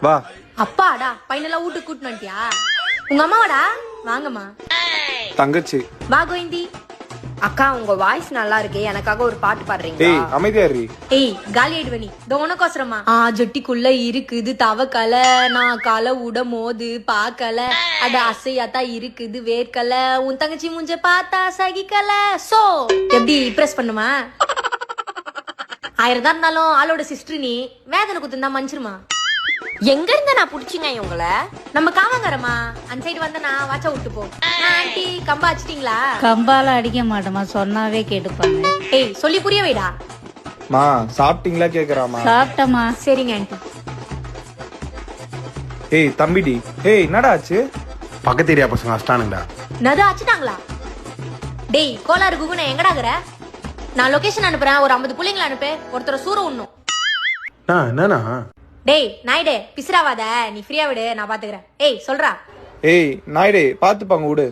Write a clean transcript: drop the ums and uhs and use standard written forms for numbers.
வா. அப்பாடா பையனெல்லாம் வீட்டுக்கு கூட்டிட்டு வந்துட்டியா? உங்க அம்மாவாடா? வாங்கம்மா. தங்கச்சி. வா கோயிந்தி. அக்கா உங்க வாய்ஸ் நல்லா இருக்கு, எனக்காக ஒரு பாட்டு பாடுறீங்களா? ஏய் அமைதியா இரு. ஏய் காலி ஆயிடுவனி உனக்கோசரமா. ஜொட்டிக்குள்ள இருக்குது தவக்கல, நான் கால உட மோது பாக்கல, அட அசையாத்தா இருக்குது வேர்க்கல, உன் தங்கச்சி மூஞ்ச பார்த்தா சகிக்கல. சோ எப்படி இம்ப்ரெஸ் பண்ணுமா? 1000 தான் இருந்தாலும் ஆளோட சிஸ்டர் நீ, வேதனை குத்துந்தா மன்னிச்சிருமா. எங்க இருந்த நான் புடிச்சிங்க உங்களை? நம்ம காமங்கரமா அந்த சைடு வந்தனா வாச்சா விட்டு போ. ஆண்டி கம்பா அடிச்சிட்டீங்களா? கம்பால அடிக்க மாட்டோமா, சொன்னாவே கேட்டுப்பாங்க. ஏய் சொல்லி புரிய வைடா. மா சாப்பிட்டீங்களா கேக்குறாமா. சாப்பிட்டமா. சரிங்க ஆண்டி. ஏய் தம்பிடி. ஏய் என்னடா ஆச்சு? பக்கத்து ஏரியா பசங்க அஷ்டானுங்கடா. நது அடிச்சிட்டாங்களா? டேய் கோலாறு குகுன எங்கடாக்குற? நான் லொகேஷன் அனுப்புறேன், ஒரு 50 புள்ளைங்களை அனுப்பு, ஒருத்தர சூற உண்ணும். என்னண்ணா? டேய் நாயுடே பிசிராவாத, நீ ஃப்ரீயா விடு, நான் பாத்துக்கிறேன். ஏய் சொல்றா. ஏய் நாயுடே பாத்துப்பாங்க விடு.